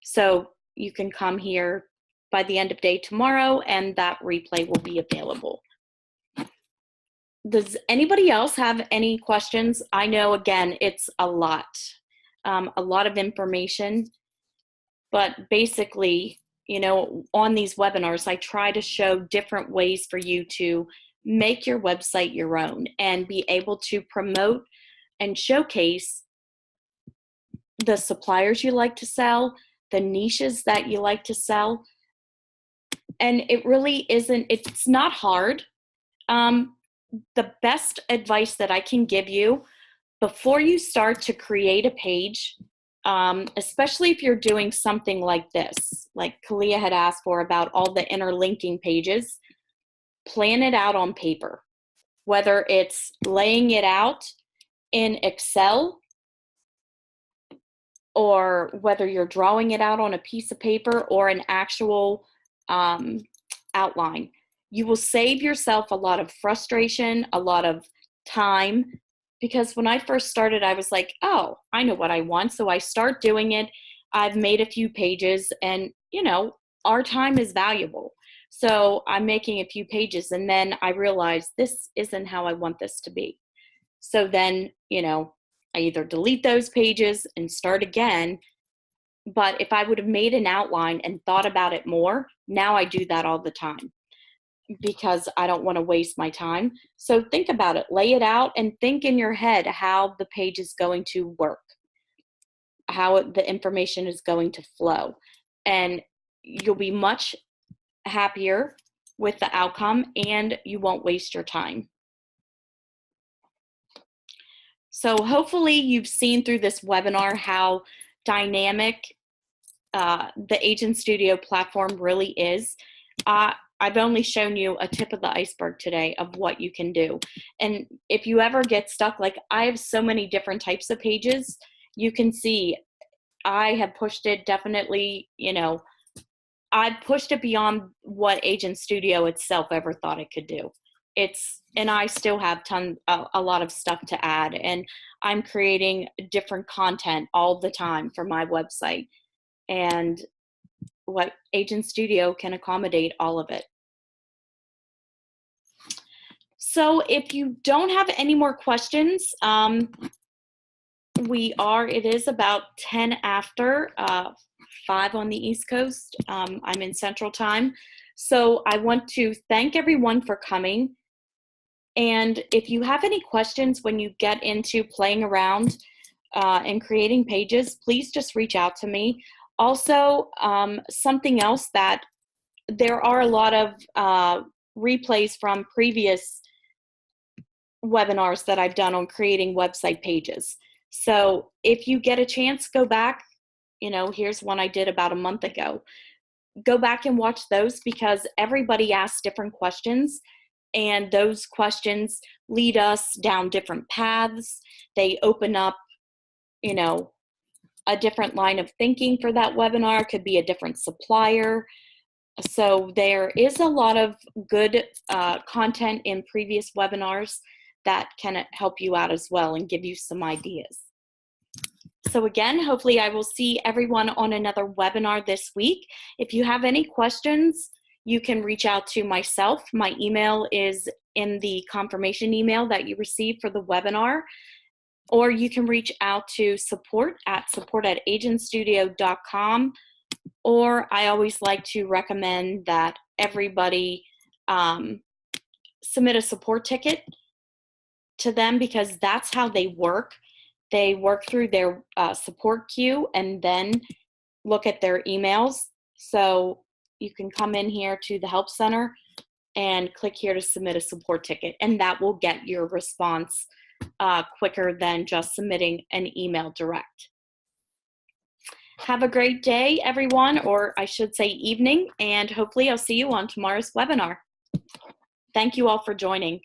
so you can come here by the end of day tomorrow and that replay will be available. Does anybody else have any questions? I know, again, it's a lot of information, but basically, you know, on these webinars, I try to show different ways for you to make your website your own and be able to promote and showcase the suppliers you like to sell, the niches that you like to sell. And it really isn't, it's not hard. The best advice that I can give you before you start to create a page, especially if you're doing something like this, like Kalia had asked for about all the interlinking pages, plan it out on paper, whether it's laying it out in Excel or whether you're drawing it out on a piece of paper or an actual outline. You will save yourself a lot of frustration, a lot of time, because when I first started, I was like, oh, I know what I want. So I start doing it. I've made a few pages, and, you know, our time is valuable. So I'm making a few pages, and then I realized this isn't how I want this to be. So then, you know, I either delete those pages and start again. But if I would have made an outline and thought about it more, now I do that all the time because I don't want to waste my time. So think about it, lay it out, and think in your head how the page is going to work, how the information is going to flow. And you'll be much happier with the outcome, and you won't waste your time. So hopefully you've seen through this webinar how dynamic the Agent Studio platform really is. I've only shown you a tip of the iceberg today of what you can do. And if you ever get stuck, like I have so many different types of pages, you can see I have pushed it definitely, you know, I've pushed it beyond what Agent Studio itself ever thought it could do. And I still have a lot of stuff to add, and I'm creating different content all the time for my website, and what Agent Studio can accommodate all of it. So if you don't have any more questions, it is about 10 after 5 on the East Coast. I'm in Central Time. So I want to thank everyone for coming. And if you have any questions when you get into playing around and creating pages, please just reach out to me. Also, something else, that there are a lot of replays from previous webinars that I've done on creating website pages. So if you get a chance, go back. You know, here's one I did about a month ago. Go back and watch those, because everybody asks different questions, and those questions lead us down different paths. They open up, you know, a different line of thinking for that webinar. It could be a different supplier. So there is a lot of good content in previous webinars that can help you out as well and give you some ideas. So again, hopefully I will see everyone on another webinar this week. If you have any questions, you can reach out to myself. My email is in the confirmation email that you received for the webinar, or you can reach out to support@agentstudio.com. Or I always like to recommend that everybody submit a support ticket to them, because that's how they work. They work through their support queue and then look at their emails. So you can come in here to the Help Center and click here to submit a support ticket, and that will get your response quicker than just submitting an email direct. Have a great day, everyone, or I should say evening, and hopefully I'll see you on tomorrow's webinar. Thank you all for joining.